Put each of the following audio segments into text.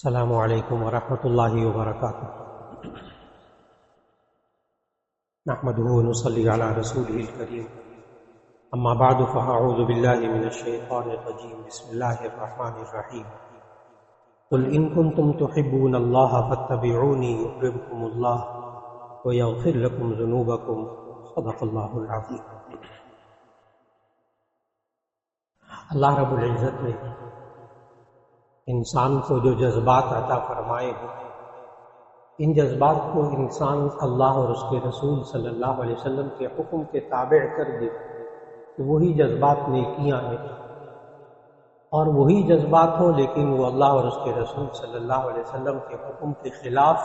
السلام علیکم ورحمۃ اللہ وبرکاتہ۔ نحمده ونصلی علی رسوله الکریم، اما بعد فاعوذ باللہ من الشیطان الرجیم، بسم اللہ الرحمن الرحیم۔ قل ان کنتم تحبون اللہ فاتبعونی یحببکم اللہ ویغفر لکم ذنوبکم، صدق اللہ العظیم۔ اللہ رب العزت نے انسان کو جو جذبات عطا فرمائے ہیں، ان جذبات کو انسان اللہ اور اس کے رسول صلی اللہ علیہ وسلم کے حکم کے تابع کر دے کہ وہی جذبات نیکیاں ہیں، اور وہی جذبات ہوں لیکن وہ اللہ اور اس کے رسول صلی اللہ علیہ وسلم کے حکم کے خلاف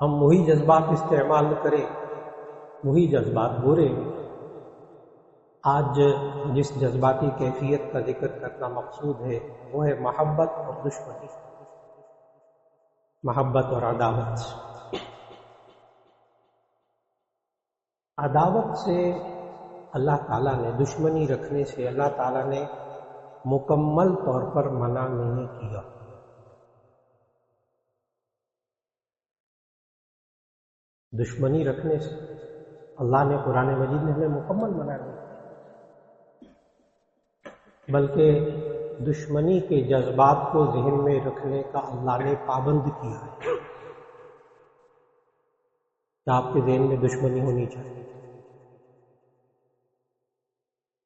ہم وہی جذبات استعمال کریں، وہی جذبات برے ہیں۔ آج جس جذباتی کیفیت کا ذکر کرنا مقصود ہے وہ ہے محبت اور دشمنی، محبت اور عداوت۔ عداوت سے اللہ تعالیٰ نے، دشمنی رکھنے سے اللہ تعالیٰ نے مکمل طور پر منع نہیں کیا۔ دشمنی رکھنے سے اللہ نے قرآن مجید میں ہمیں مکمل منع نہیں کیا، بلکہ دشمنی کے جذبات کو ذہن میں رکھنے کا اللہ نے پابند کیا ہے کہ آپ کے ذہن میں دشمنی ہونی چاہیے۔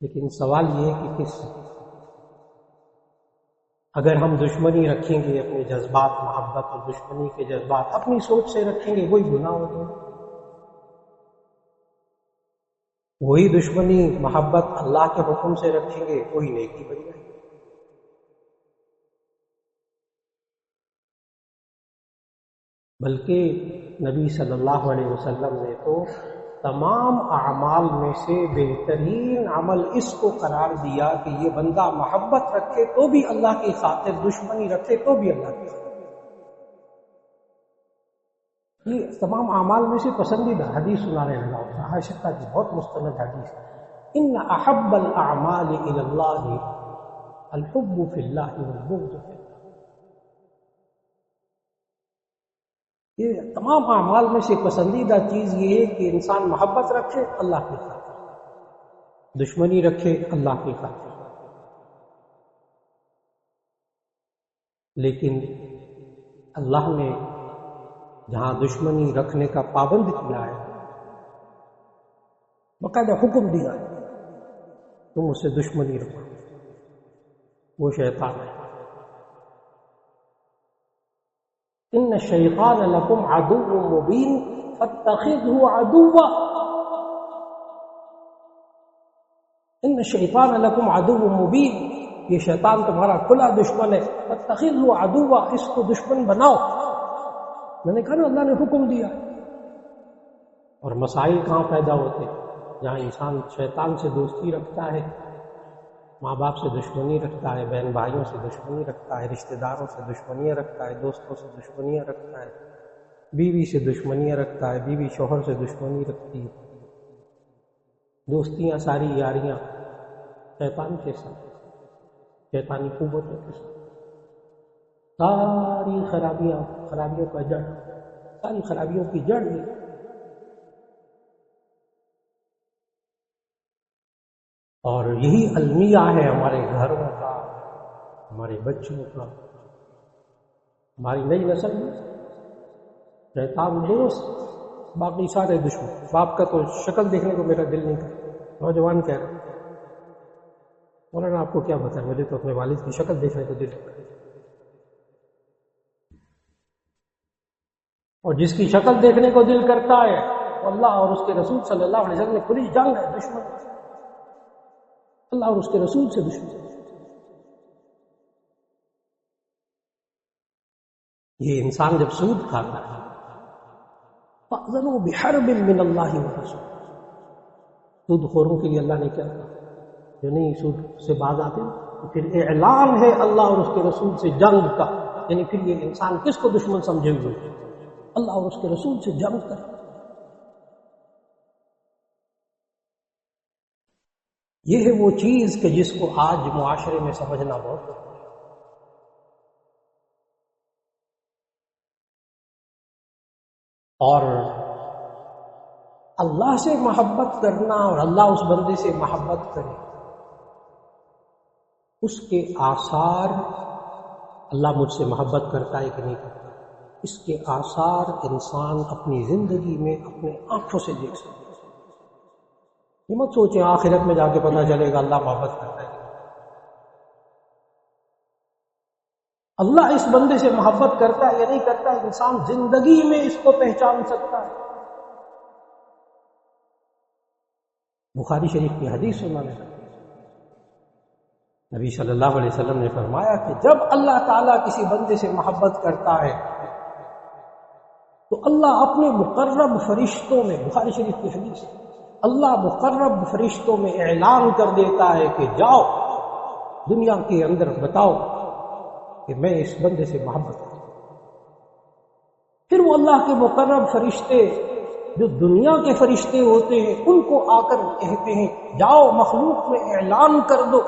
لیکن سوال یہ ہے کہ کس سے؟ اگر ہم دشمنی رکھیں گے، اپنے جذبات، محبت اور دشمنی کے جذبات اپنی سوچ سے رکھیں گے، وہی گناہ ہوگا۔ وہی دشمنی، محبت اللہ کے حکم سے رکھیں گے، وہی نیکی بن جائے گی۔ بلکہ نبی صلی اللہ علیہ وسلم نے تو تمام اعمال میں سے بہترین عمل اس کو قرار دیا کہ یہ بندہ محبت رکھے تو بھی اللہ کی خاطر، دشمنی رکھے تو بھی اللہ کی خاطر۔ یہ تمام اعمال میں سے پسندیدہ حدیث سنانے لگا ہوتا ہے، عائشہ کی بہت مستند حدیث، ان احب الاعمال الی اللہ الحب فی اللہ والبغض فی اللہ۔ یہ تمام اعمال میں سے پسندیدہ چیز یہ ہے کہ انسان محبت رکھے اللہ کی خاطر، دشمنی رکھے اللہ کی خاطر۔ لیکن اللہ نے جہاں دشمنی رکھنے کا پابند کیا ہے، باقاعدہ حکم دیا ہے تم اس سے دشمنی رکھو، وہ شیطان ہے۔ ان الشیطان لکم عدو مبین فاتخذہ عدوا، ان الشیطان لکم عدو مبین، یہ شیطان تمہارا کھلا دشمن ہے، فاتخذہ عدوا، اس کو دشمن بناؤ۔ میں نے کہا نا اللہ نے حکم دیا۔ اور مسائل کہاں پیدا ہوتے؟ جہاں انسان شیطان سے دوستی رکھتا ہے، ماں باپ سے دشمنی رکھتا ہے، بہن بھائیوں سے دشمنی رکھتا ہے، رشتہ داروں سے دشمنیاں رکھتا ہے، دوستوں سے دشمنیاں رکھتا ہے، بیوی سے دشمنیاں رکھتا ہے، بیوی شوہر سے دشمنی رکھتی ہے، دوستیاں ساری یاریاں شیطان کے ساتھ، شیطانی قوتوں کے ساتھ، ساری خرابیوں کا جڑ، ساری خرابیوں کی جڑ ہے۔ اور یہی المیہ ہے ہمارے گھروں کا، ہمارے بچوں کا، ہماری نئی نسل میں۔ شیطان دوست، باقی سارے دشمن۔ باپ کا تو شکل دیکھنے کو میرا دل نہیں کرتا۔ نوجوان کہہ رہے ہیں مولانا آپ کو کیا بتائیں، مجھے تو اپنے والد کی شکل دیکھنے کو دل کرتا ہے۔ اور جس کی شکل دیکھنے کو دل کرتا ہے وہ اللہ اور اس کے رسول صلی اللہ علیہ وسلم نے کھلی جنگ ہے، دشمن، اللہ اور اس کے رسول سے دشمن۔ یہ انسان جب سود کھاتا ہے، فَأْذَنُوا بِحَرْبٍ مِّنَ اللَّهِ وَرَسُولِهِ، سود خوروں کے لیے اللہ نے کیا کہا؟ جو نہیں سود سے باز آتے تو پھر اعلان ہے اللہ اور اس کے رسول سے جنگ کا، یعنی پھر یہ انسان کس کو دشمن سمجھے ہوئے؟ اللہ اور اس کے رسول سے جنگ کر۔ یہ ہے وہ چیز کہ جس کو آج معاشرے میں سمجھنا بہت اور اللہ سے محبت کرنا اور اللہ اس بندے سے محبت کرے، اس کے آثار، اللہ مجھ سے محبت کرتا ہے کہ نہیں کرتا، اس کے آثار انسان اپنی زندگی میں اپنے آنکھوں سے دیکھ سکتا ہے۔ یہ مت سوچیں آخرت میں جا کے پتہ چلے گا اللہ محبت کرتا ہے۔ اللہ اس بندے سے محبت کرتا ہے یا نہیں کرتا، انسان زندگی میں اس کو پہچان سکتا ہے۔ بخاری شریف کی حدیث سنا ہے، نبی صلی اللہ علیہ وسلم نے فرمایا کہ جب اللہ تعالیٰ کسی بندے سے محبت کرتا ہے تو اللہ اپنے مقرب فرشتوں میں، بخاری شریف کی حدیث ہے، اللہ مقرب فرشتوں میں اعلان کر دیتا ہے کہ جاؤ دنیا کے اندر بتاؤ کہ میں اس بندے سے محبت کرتا ہوں۔ پھر وہ اللہ کے مقرب فرشتے جو دنیا کے فرشتے ہوتے ہیں ان کو آ کر کہتے ہیں جاؤ مخلوق میں اعلان کر دو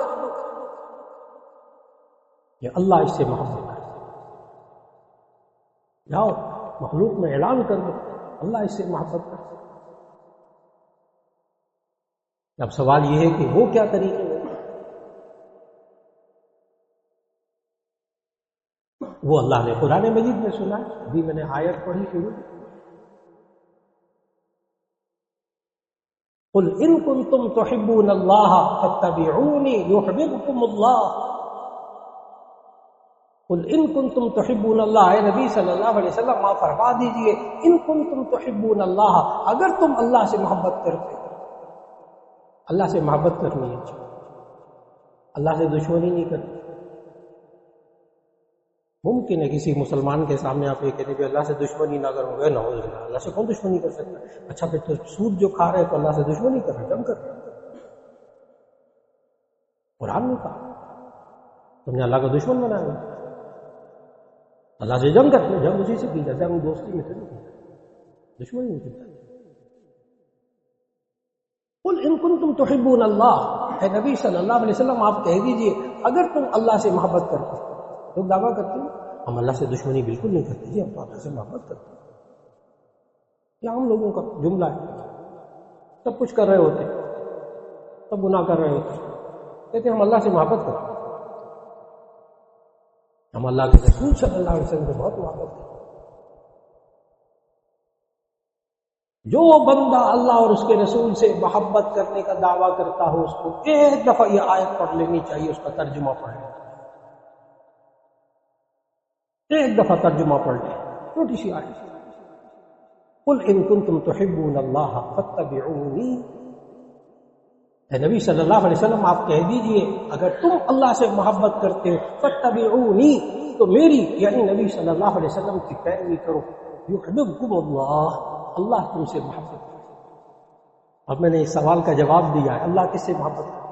کہ اللہ اس سے محبت کرتا ہے، جاؤ مخلوق میں اعلان کر دو اللہ اس سے محبت کرتا ہے۔ اب سوال یہ ہے کہ وہ کیا طریقے ہیں؟ وہ اللہ نے قرآن مجید میں سنا ہے، ابھی میں نے آیت پڑھی شروع، قل ان کنتم تحبون اللہ فاتبعونی یحببکم اللہ، قل ان کنتم تحبون اللہ، اے نبی صلی اللہ علیہ وسلم آپ فرما دیجئے ان کنتم تحبون اللہ، اگر تم اللہ سے محبت کرتے ہو، اللہ سے محبت کرنی ہے، اللہ سے دشمنی نہیں کرنی۔ ممکن ہے کسی مسلمان کے سامنے آپ یہ کہتے ہیں کہ اللہ سے دشمنی نہ کرو گے، نعوذ باللہ، اللہ سے کون دشمنی کر سکتا ہے؟ اچھا پھر تو سود جو کھا رہے تو اللہ سے دشمنی کر رہے، جنگ کر رہے، قرآن نے کہا تم نے اللہ کا دشمن بنایا، اللہ سے جنگ کرتے، جنگ اسی سے کی جاتی ہے، ہم دوستی میں سے نہیں کی، دشمنی نہیں کی۔ قل ان کنتم تحبون اللہ، اے نبی صلی اللہ علیہ وسلم آپ کہہ دیجئے اگر تم اللہ سے محبت کرتے ہو۔ لوگ دعویٰ کرتے ہیں ہم اللہ سے دشمنی بالکل نہیں کرتے، جی ہم تو اللہ سے محبت کرتے ہیں، یہ عام لوگوں کا جملہ ہے، سب کچھ کر رہے ہوتے ہیں، سب گناہ کر رہے ہوتے ہیں، کہتے ہیں ہم اللہ سے محبت کرتے ہیں، ہم اللہ کے رسول صلی اللہ علیہ وسلم سے بہت محبت کرتے ہیں۔ جو بندہ اللہ اور اس کے رسول سے محبت کرنے کا دعویٰ کرتا ہو اس کو ایک دفعہ یہ آیت پڑھ لینی چاہیے، اس کا ترجمہ پڑھ لیں، ایک دفعہ ترجمہ پڑھ لیں، چھوٹی سی آیت، قل ان کنتم تحبون اللہ فاتبعونی، اے نبی صلی اللہ علیہ وسلم آپ کہہ دیجئے اگر تم اللہ سے محبت کرتے ہو فاتبعونی تو میری یعنی نبی صلی اللہ علیہ وسلم کی پیروی کرو، یحببکم اللہ، اللہ تم سے محبت کرے۔ اب میں نے اس سوال کا جواب دیا ہے، اللہ کس سے محبت کرے؟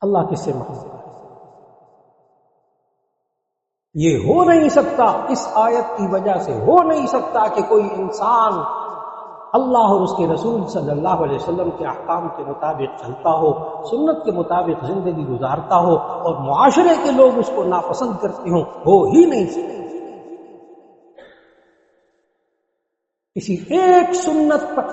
اللہ کس سے محبت کرے؟ یہ ہو نہیں سکتا، اس آیت کی وجہ سے ہو نہیں سکتا کہ کوئی انسان اللہ اور اس کے رسول صلی اللہ علیہ وسلم کے احکام کے مطابق چلتا ہو، سنت کے مطابق زندگی گزارتا ہو اور معاشرے کے لوگ اس کو ناپسند کرتے ہوں، ہو ہی نہیں سکتا۔ کسی ایک سنت پر،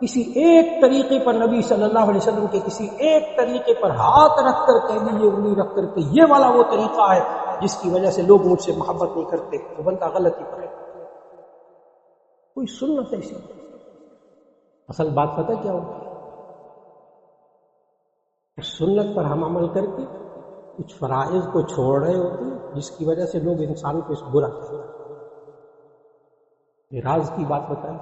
کسی ایک طریقے پر، نبی صلی اللہ علیہ وسلم کے کسی ایک طریقے پر ہاتھ رکھ کر کہہ دیجیے، انگلی رکھ کر کہ یہ والا وہ طریقہ ہے جس کی وجہ سے لوگ مجھ سے محبت نہیں کرتے، تو بندہ غلطی پر ہے، کوئی سنت ایسی۔ اصل بات پتہ کیا ہوتی ہے؟ اس سنت پر ہم عمل کر کے کچھ فرائض کو چھوڑ رہے ہوتے ہیں جس کی وجہ سے لوگ انسان کو اس برا کہتے ہیں۔ راز کی بات بتائیں،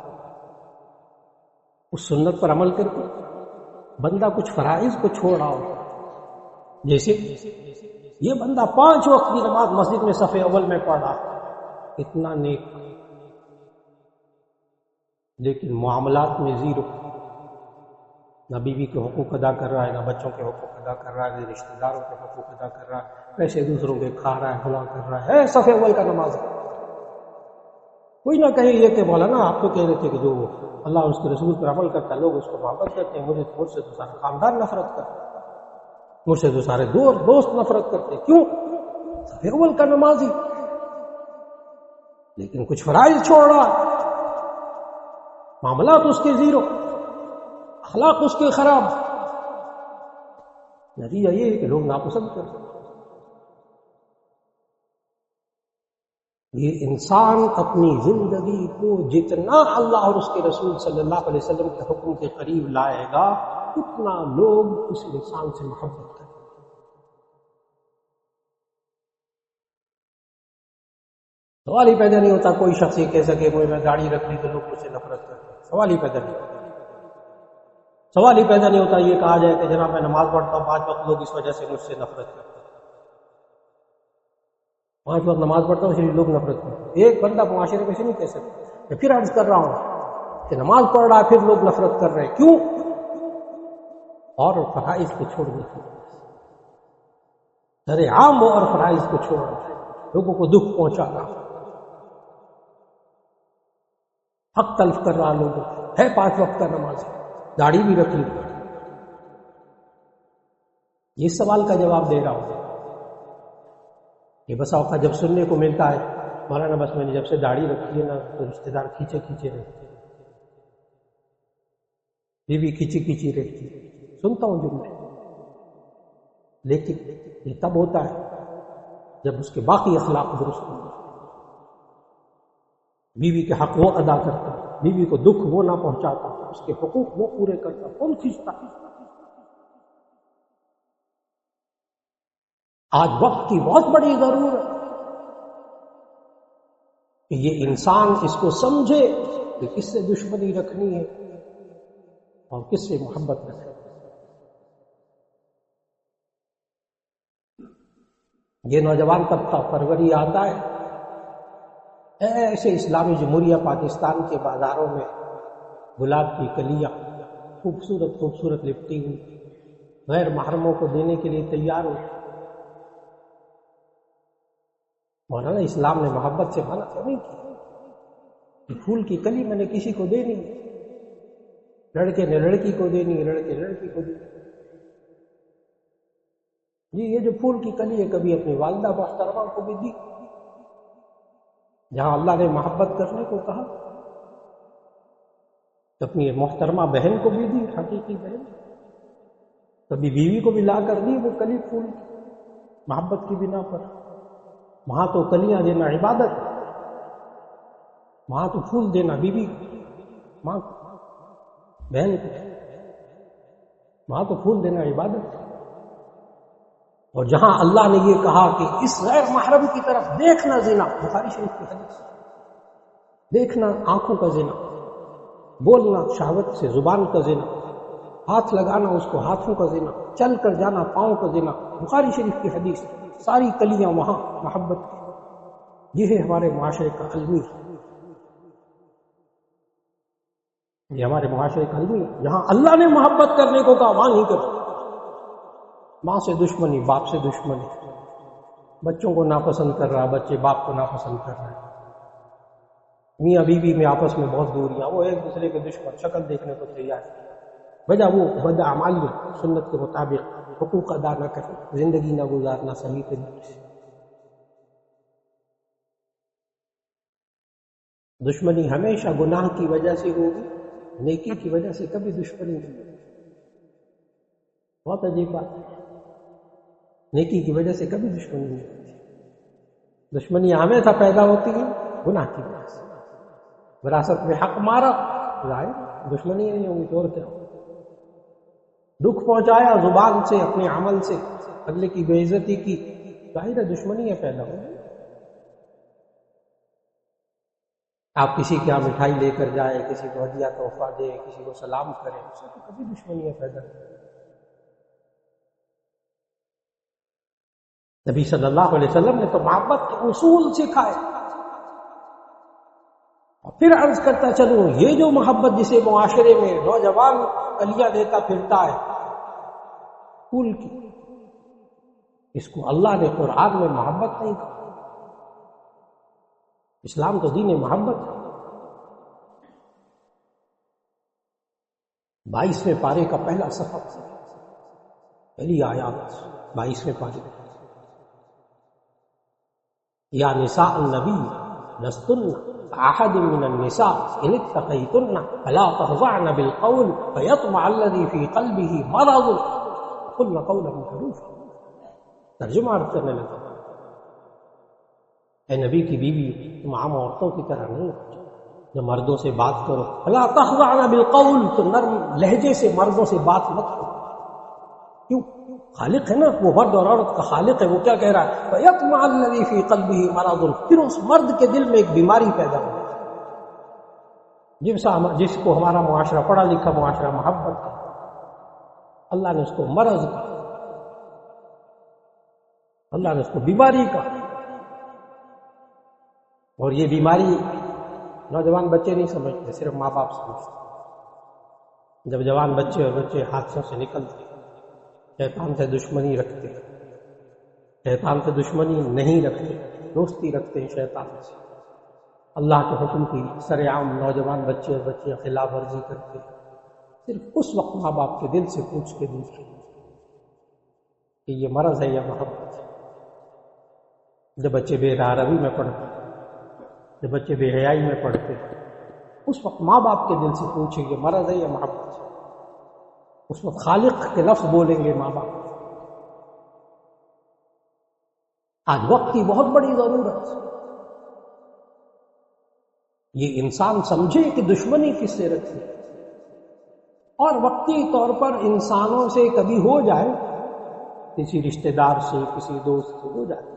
اس سنت پر عمل کر کے بندہ کچھ فرائض کو چھوڑ رہا ہو، جیسے یہ بندہ 5 وقت کی نماز مسجد میں صف اول میں پڑھا، اتنا نیک، لیکن معاملات میں زیرو، نہ بیوی کے حقوق ادا کر رہا ہے، نہ بچوں کے حقوق ادا کر رہا ہے، نہ رشتہ داروں کے حقوق ادا کر رہا ہے، پیسے دوسروں کے کھا رہا ہے، گناہ کر رہا ہے، صف اول کا نماز ہے۔ کوئی نہ کہے یہ کہ مولانا آپ تو کہہ رہے تھے کہ جو اللہ اور اس کے رسول پر عمل کرتا ہے لوگ اس کو محبت کرتے ہیں، مجھ سے تو سارا خاندان نفرت کرتے ہیں، مجھ سے تو سارے دوست نفرت کرتے ہیں، کیوں؟ صف اول کا نمازی۔ لیکن کچھ فرائض چھوڑ رہا، معاملات اس کے زیرو، اخلاق اس کے خراب، نتیجہ یہ ہے کہ لوگ ناپسند کرتے۔ یہ انسان اپنی زندگی کو جتنا اللہ اور اس کے رسول صلی اللہ علیہ وسلم کے حکم کے قریب لائے گا اتنا لوگ اس انسان سے محبت کریں۔ سوال ہی پیدا نہیں ہوتا کوئی شخص یہ کہہ سکے کوئی میں داڑھی رکھ لی تو لوگ مجھ سے نفرت کرتے ہیں، سوال ہی پیدا نہیں ہوتا۔ سوال ہی پیدا نہیں ہوتا یہ کہا جائے کہ جناب میں نماز پڑھتا ہوں 5 وقت، لوگ اس وجہ سے مجھ سے نفرت کرتے ہیں۔ 5 وقت نماز پڑھتا ہوں اس لیے لوگ نفرت کرتے ہیں۔ ایک بندہ معاشرے میں سے نہیں کہہ سکتا۔ میں پھر عرض کر رہا ہوں کہ نماز پڑھ رہا ہے پھر لوگ نفرت کر رہے ہیں، کیوں؟ اور فرائض کو چھوڑنے کی وجہ سے، سر عام اور فرائض کو چھوڑ رہا ہے، لوگوں کو دکھ پہنچا رہا، حق تلف کر رہا، لوگوں ہے 5 وقت کا نماز، داڑھی بھی رکھ لی۔ یہ سوال کا جواب دے رہا ہوں کہ بسا اوقات جب سننے کو ملتا ہے مولانا بس میں نے جب سے داڑھی رکھی ہے نا تو رشتے دار کھینچے کھینچے رہتے، بیوی کھینچی کھینچی رہتی، سنتا ہوں جملے، لیکن یہ تب ہوتا ہے جب اس کے باقی اخلاق درست ہوں، بیوی کے حق وہ ادا کرتا، بیوی کو دکھ وہ نہ پہنچاتا، اس کے حقوق وہ پورے کرتا، کون کھینچتا؟ آج وقت کی بہت بڑی ضرورت ہے کہ یہ انسان اس کو سمجھے کہ کس سے دشمنی رکھنی ہے اور کس سے محبت رکھنی ہے۔ یہ نوجوان طبقہ پروری آتا ہے ایسے اسلامی جمہوریہ پاکستان کے بازاروں میں گلاب کی کلیاں خوبصورت خوبصورت لپٹی ہوئی غیر محرموں کو دینے کے لیے تیار ہو۔ مولانا اسلام نے محبت سے منع تو نہیں کیا کہ پھول کی کلی میں نے کسی کو دینی، لڑکے نے لڑکی کو دینی، لڑکے لڑکی کو دینی۔ جی یہ جو پھول کی کلی ہے کبھی اپنی والدہ محترمہ کو بھی دی، جہاں اللہ نے محبت کرنے کو کہا، اپنی محترمہ بہن کو بھی دی، حقیقی بہن، کبھی بیوی کو بھی لا کر دی وہ کلی پھول محبت کی بنا پر۔ وہاں تو کلیاں دینا عبادت، وہاں تو پھول دینا بیوی ماں بہن کو، وہاں تو پھول دینا عبادت۔ اور جہاں اللہ نے یہ کہا کہ اس غیر محرم کی طرف دیکھنا زنا، بخاری شریف کی حدیث، دیکھنا آنکھوں کا زنا، بولنا شہوت سے زبان کا زنا، ہاتھ لگانا اس کو ہاتھوں کا زنا، چل کر جانا پاؤں کا زنا، بخاری شریف کی حدیث، ساری کلیاں وہاں محبت کی۔ یہ ہے ہمارے معاشرے کا المیہ، یہ ہمارے معاشرے کا المیہ، جہاں اللہ نے محبت کرنے کو کہا وہاں نہیں کرتے۔ ماں سے دشمنی، باپ سے دشمنی، بچوں کو ناپسند کر رہا، بچے باپ کو ناپسند کر رہے ہیں، میاں بیوی میں آپس میں بہت دوریاں، وہ ایک دوسرے کے دشمن، شکل دیکھنے کو تیار ہے، وجہ وہ بدعمالی، سنت کے مطابق حقوق ادا نہ کرنا، زندگی نہ گزارنا صحیح طریقے سے۔ دشمنی ہمیشہ گناہ کی وجہ سے ہوگی، نیکی کی وجہ سے کبھی دشمنی نہیں ہوگی۔ بہت عجیب بات ہے، نیکی کی وجہ سے کبھی دشمنی نہیں ہوتی۔ دشمنی ہمیشہ پیدا ہوتی ہے گناہ کی وجہ سے۔ وراثت میں حق مارا ظاہر دشمنی نہیں ہوگی تو اور کیا ہوگی؟ دکھ پہنچایا زبان سے، اپنے عمل سے، اگلے کی بے عزتی کی، ظاہر ہے دشمنی پیدا ہوگی۔ آپ کسی کے یہاں مٹھائی لے کر جائے، کسی کو ہدیہ تحفہ دے، کسی کو سلام کرے، اس سے تو کبھی دشمنیاں پیدا نہیں۔ نبی صلی اللہ علیہ وسلم نے تو محبت کے اصول سکھائے۔ اور پھر عرض کرتا چلوں، یہ جو محبت جسے معاشرے میں نوجوان کلیاں دیتا پھرتا ہے پھول کی، اس کو اللہ نے قرآن میں محبت نہیں کہا۔ اسلام تو دین محبت ہے۔ 22ویں پارے کا پہلا صفحہ، پہلی آیات 22ویں پارے، یا نساء النبی لستن كأحد من النساء إن اتقيتن فلا تخضعن بالقول فيطمع الذي في قلبه مرض وقلن قولا معروفا. ترجمہ عرض کرنے لگا، اے نبی کی بیوی، تم عام عورتوں کی طرح نہیں جو مردوں سے بات کرو. فلا تخضعن بالقول، تو نرم لہجے سے مردوں سے بات مت کرو. کیوں؟ خالق ہے نا، وہ مرد اور عورت کا خالق ہے. وہ کیا کہہ رہا ہے؟ فَيَطْمَعَ الَّذِي فِي قَلْبِهِ مَرَضٌ، پھر اس مرد کے دل میں ایک بیماری پیدا ہو جس کو ہمارا معاشرہ، پڑھا لکھا معاشرہ، محبت کا، اللہ نے اس کو مرض کا، اللہ نے اس کو بیماری کا. اور یہ بیماری نوجوان بچے نہیں سمجھتے، صرف ماں باپ سمجھتے. جب جوان بچے اور بچے حادثوں سے نکلتے، شیطان سے دشمنی رکھتے، شیطان سے دشمنی نہیں رکھتے، دوستی رکھتے ہیں شیطان سے. اللہ کے حکم کی سر عام نوجوان بچے اور بچے خلاف ورزی کرتے، صرف اس وقت ماں باپ کے دل سے پوچھ کے دوسرے کہ یہ مرض ہے یا محبت ہے. جب بچے بے راہ روی میں پڑھتے، جب بچے بے حیائی میں پڑھتے، اس وقت ماں باپ کے دل سے پوچھیں یہ مرض ہے یا محبت ہے. اس وقت خالق کے لفظ بولیں گے ماں باپ. آج وقت کی بہت بڑی ضرورت، یہ انسان سمجھے کہ دشمنی کس سے رکھے، اور وقتی طور پر انسانوں سے کبھی ہو جائے، کسی رشتہ دار سے، کسی دوست سے ہو جاتی ہے.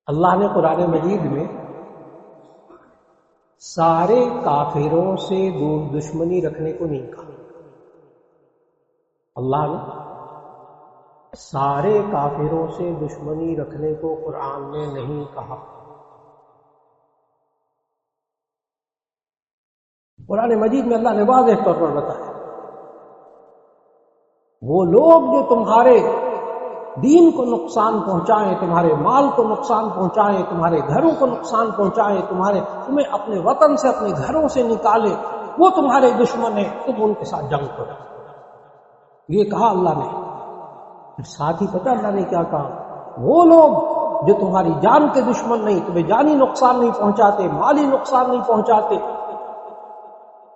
اللہ نے قرآن مجید میں سارے کافروں سے دشمنی رکھنے کو نہیں کہا. اللہ نے سارے کافروں سے دشمنی رکھنے کو قرآن میں نہیں کہا. قرآن مجید میں اللہ نے واضح طور پر بتایا، وہ لوگ جو تمہارے دین کو نقصان پہنچائیں، تمہارے مال کو نقصان پہنچائیں، تمہارے گھروں کو نقصان پہنچائیں، تمہیں اپنے وطن سے، اپنے گھروں سے نکالے، وہ تمہارے دشمن ہیں، تم ان کے ساتھ جنگ کرو. یہ کہا اللہ نے. پھر ساتھ ہی پتہ اللہ نے کیا کہا؟ وہ لوگ جو تمہاری جان کے دشمن نہیں، تمہیں جانی نقصان نہیں پہنچاتے، مالی نقصان نہیں پہنچاتے،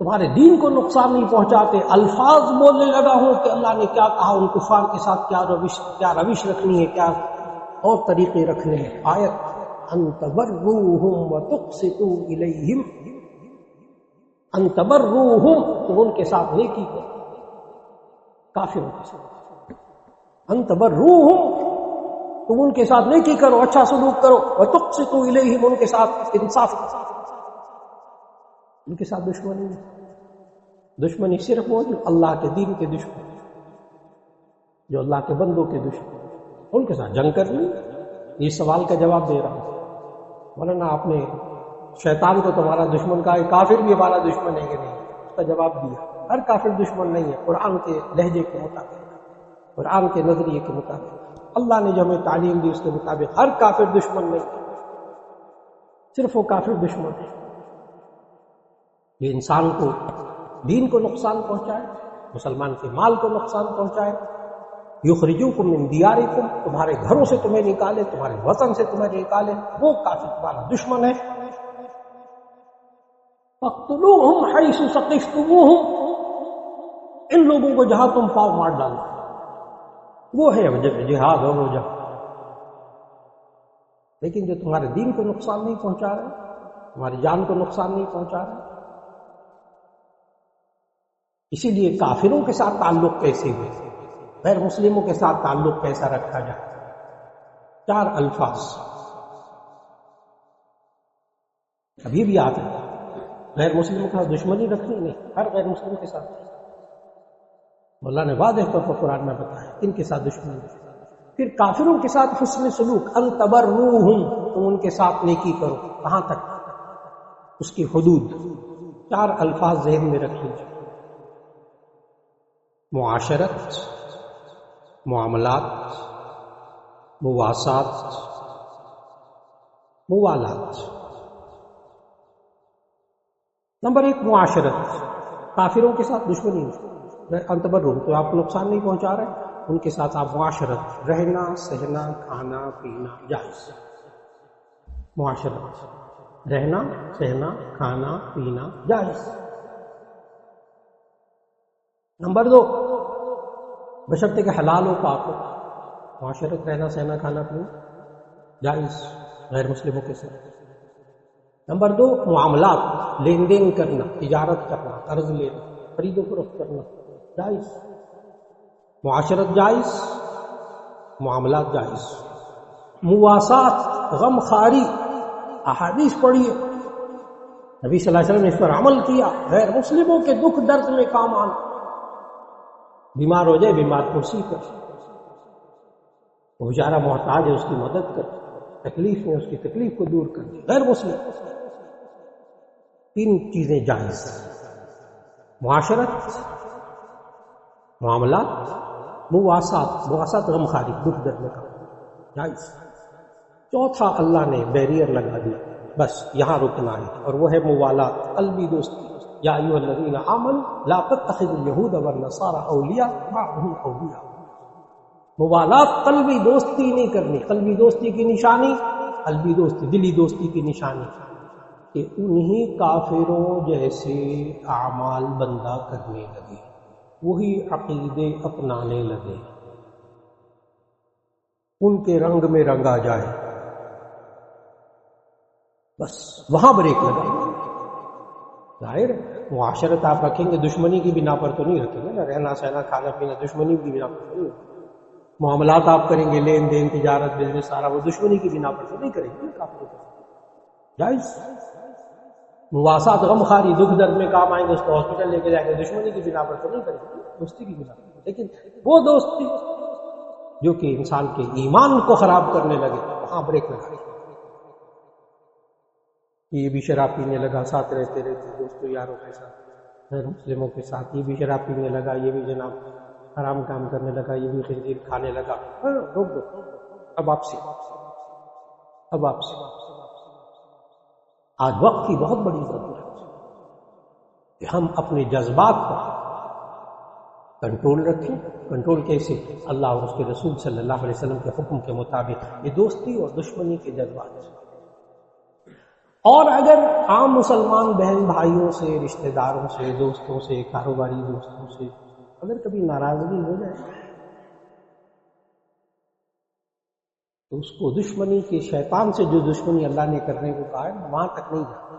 تمہارے دین کو نقصان نہیں پہنچاتے. الفاظ بولنے لگا ہوں کہ اللہ نے کیا کہا، ان کفار کے ساتھ کیا روش رکھنی ہے، کیا اور طریقے رکھنے ہیں. آیت ان تبروہم وتقسطوا الیہم، ان تبروہم، تم ان کے ساتھ نیکی کرو، کافروں کے ساتھ. ان تبروہم، تم ان کے ساتھ نیکی کرو، اچھا سلوک کرو. وتقسطوا الیہم، ان کے ساتھ انصاف کرو. ان کے ساتھ دشمنی نہیں. دشمنی صرف وہ جو اللہ کے دین کے دشمن، جو اللہ کے بندوں کے دشمن، ان کے ساتھ جنگ کرنی. یہ سوال کا جواب دے رہا ہوں. مولانا آپ نے شیطان کو تمہارا دشمن کہا، کافر بھی ہمارا دشمن ہے کہ نہیں؟ اس کا جواب دیا، ہر کافر دشمن نہیں ہے. قرآن کے لہجے کے مطابق، قرآن کے نظریے کے مطابق، اللہ نے جو ہمیں تعلیم دی اس کے مطابق ہر کافر دشمن نہیں، صرف وہ کافر دشمن ہے یہ انسان کو دین کو نقصان پہنچائے، مسلمان کے مال کو نقصان پہنچائے. یخرجوکم من دیارکم، تمہارے گھروں سے تمہیں نکالے، تمہارے وطن سے تمہیں نکالے، وہ کافر تمہارا دشمن ہے. فاقتلوہم حیث ثقفتموہم، ان لوگوں کو جہاں تم پاؤ مار ڈالو، وہ ہے جہاد اور وہ جہاد. لیکن جو تمہارے دین کو نقصان نہیں پہنچا رہے، تمہاری جان کو نقصان نہیں پہنچا رہے. اسی لیے کافروں کے ساتھ تعلق کیسے ہوئے، غیر مسلموں کے ساتھ تعلق کیسا رکھا جائے. 4 الفاظ ابھی بھی آتے ہیں. غیر مسلموں کے ساتھ دشمنی رکھنی نہیں، ہر غیر مسلم کے ساتھ. اللہ نے واضح طور پر قرآن میں بتایا ان کے ساتھ دشمنی. پھر کافروں کے ساتھ حسن سلوک، ان تبروہم، تم ان کے ساتھ نیکی کرو. کہاں تک؟ اس کی حدود. 4 الفاظ ذہن میں رکھ لیجیے: معاشرت، معاملات، مواسات، موالات. نمبر 1 معاشرت، کافروں کے ساتھ دشمنی انتبرہم، تو آپ کو نقصان نہیں پہنچا رہے، ان کے ساتھ آپ معاشرت، رہنا سہنا کھانا پینا جائز. معاشرت، رہنا سہنا کھانا پینا جائز۔ نمبر 2، بشرطے کہ حلال و پاک ہو، معاشرت رہنا سہنا کھانا پینا جائز غیر مسلموں کے ساتھ۔ نمبر 2، معاملات، لین دین کرنا، تجارت کرنا، قرض لینا، خرید و فروخت کرنا جائز، معاشرت جائز، معاملات جائز۔ مواسات، غم خاری، احادیث پڑھیے، نبی صلی اللہ علیہ وسلم نے اس پر عمل کیا، غیر مسلموں کے دکھ درد میں کام آنا، بیمار ہو جائے بیمار کرسی پر، وہ بیچارہ محتاج ہے اس کی مدد کر، تکلیف میں اس کی تکلیف کو دور کر دے، غیر مسلم۔ 3 چیزیں جائز، معاشرت، معاملات، مواسات غم خاری، دکھ درد میں کام جائز۔ چوتھا، اللہ نے بیریئر لگا دیا، بس یہاں رکنا ہے، اور وہ ہے موالات، قلبی دوستی۔ یا ایھا الذین آمنوا لا تتخذوا اليہود والنصارى اولیاء بعضهم اولیاء، موالات، قلبی دوستی نہیں کرنی۔ قلبی دوستی کی نشانی، قلبی دوستی دلی دوستی کی نشانی کہ انہی کافروں جیسے اعمال بندہ کرنے لگے، وہی عقیدے اپنانے لگے، ان کے رنگ میں رنگا جائے، بس وہاں بریک لگائیں گے۔ ظاہر معاشرت آپ رکھیں گے دشمنی کی بنا پر تو نہیں رکھیں گے نا، رہنا سہنا کھانا پینا دشمنی کی بنا پر تو نہیں رکھیں گے۔ معاملات آپ کریں گے، لین دین تجارت بزنس سارا، وہ دشمنی کی بنا پر تو نہیں کریں گے نا کافروں کے ساتھ، جائز۔ مواسات، غم خاری، دکھ درد میں کام آئیں گے، اس کو ہاسپٹل لے کے جائیں گے، دشمنی کی بنا پر تو نہیں کریں گے، دوستی کی بنا پر۔ لیکن وہ دوستی جو کہ انسان کے ایمان کو خراب کرنے لگے، وہاں بریک لگائیں۔ یہ بھی شراب پینے لگا، ساتھ رہتے دوستوں یاروں کے ساتھ، غیر مسلموں کے ساتھ، یہ بھی شراب پینے لگا، یہ بھی جناب حرام کام کرنے لگا، یہ بھی خنزیر کھانے لگا، روک دو، اب واپسی، اب واپسی۔ آج وقت کی بہت بڑی ضرورت ہے کہ ہم اپنے جذبات پر کنٹرول رکھیں۔ کنٹرول کیسے؟ اللہ اور اس کے رسول صلی اللہ علیہ وسلم کے حکم کے مطابق، یہ دوستی اور دشمنی کے جذبات۔ اور اگر عام مسلمان بہن بھائیوں سے، رشتہ داروں سے، دوستوں سے، کاروباری دوستوں سے اگر کبھی ناراضگی ہو جائے تو اس کو دشمنی کے، شیطان سے جو دشمنی اللہ نے کرنے کو کہا ہے وہاں تک نہیں جاتا۔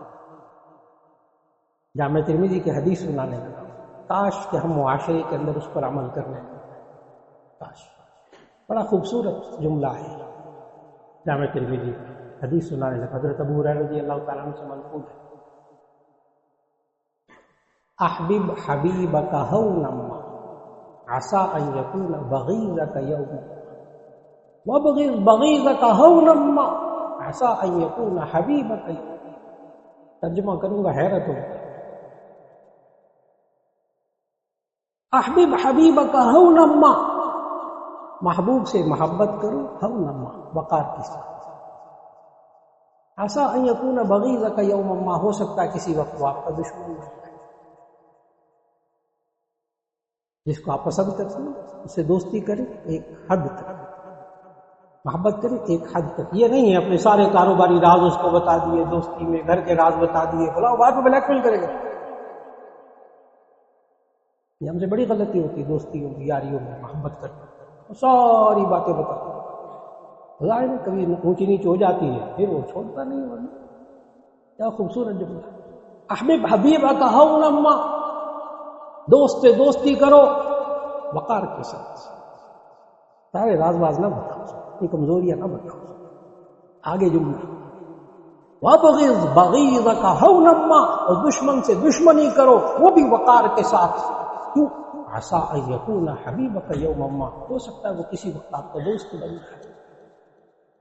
جامع ترمذی کی حدیث سنانے لگا، کاش کہ ہم معاشرے کے اندر اس پر عمل کرنے لگے، کاش۔ بڑا خوبصورت جملہ ہے، جامع ترمذی حدیث سنانے لگا، حضرت ابو ہریرہ رضی اللہ تعالیٰ عنہ سے منقول ہے، احبب حبیبک ہونا ما عسى ان یکون بغیضک یوما وابغض بغیضک ہونا ما عسى ان یکون حبیبک یوما۔ ترجمہ کروں گا، حیرت ہوگی۔ احبب حبیبک ہونا ما، محبوب سے محبت کرو، ہونا ما، وقار کے ساتھ۔ عسى ان یکون بغیضک یوما ما، ہو سکتا ہے کسی وقت وہ آپ کا دشمن بن جائے۔ جس کو آپ پسند کرتے ہیں اس سے دوستی کریں ایک حد تک، محبت کریں ایک حد تک۔ یہ نہیں ہے اپنے سارے کاروباری راز اس کو بتا دیے، دوستی میں گھر کے راز بتا دیے، بولا وہ بعد میں بلیک میل کرے گا۔ یہ ہم سے بڑی غلطی ہوتی ہے دوستیوں میں، یاریوں میں، محبت کرتے ساری باتیں بتا دیں، ظاہر ہے کبھی اونچی نیچ ہو جاتی ہے، پھر وہ چھوڑتا نہیں۔ ورنہ کیا خوبصورت جملہ، احبب حبیبک ہونا ما، دوست سے دوستی کرو وقار کے ساتھ، سارے راز باز نہ بتاؤ، اپنی کمزوریاں نہ بتاؤ۔ آگے جملہ، وابغض بغیضک ہونا ما، اور دشمن سے دشمنی کرو وہ بھی وقار کے ساتھ۔ کیوں؟ عسى ان یکون حبیبک یوما ما، ہو سکتا ہے وہ کسی وقت آپ کا دوست بن جائے۔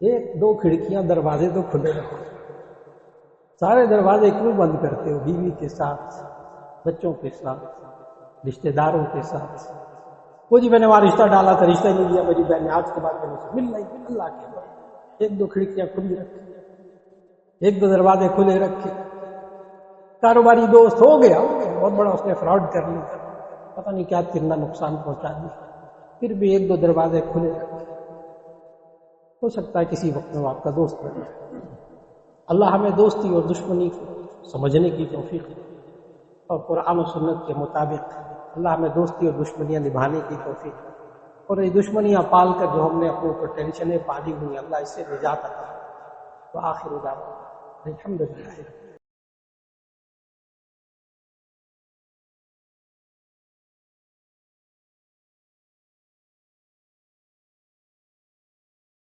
ایک دو کھڑکیاں، دروازے تو کھلے رکھو، سارے دروازے کیوں بند کرتے ہو؟ بیوی کے ساتھ، بچوں کے ساتھ، رشتہ داروں کے ساتھ۔ وہ جی میں نے وہاں رشتہ ڈالا تھا، رشتہ نہیں دیا میری بہن نے، آج کے بعد میں سے مل نہیں۔ اللہ کے بعد ایک دو کھڑکیاں کھلی رکھے، ایک دو دروازے کھلے رکھے۔ کاروباری دوست ہو گیا بہت بڑا، اس نے فراڈ کر لیا، پتہ نہیں کیا کتنا نقصان پہنچا دیا، پھر بھی ایک دو دروازے کھلے رکھے، ہو سکتا ہے کسی وقت میں وہ آپ کا دوست بن جائے۔ اللہ ہمیں دوستی اور دشمنی کو سمجھنے کی توفیق دے، اور قرآن و سنت کے مطابق اللہ ہمیں دوستی اور دشمنیاں نبھانے کی توفیق دے، اور یہ دشمنیاں پال کر جو ہم نے اپنے اوپر ٹینشنیں پالی ہوئی، اللہ اس سے نجات عطا۔ وآخر دعوانا الحمدللہ۔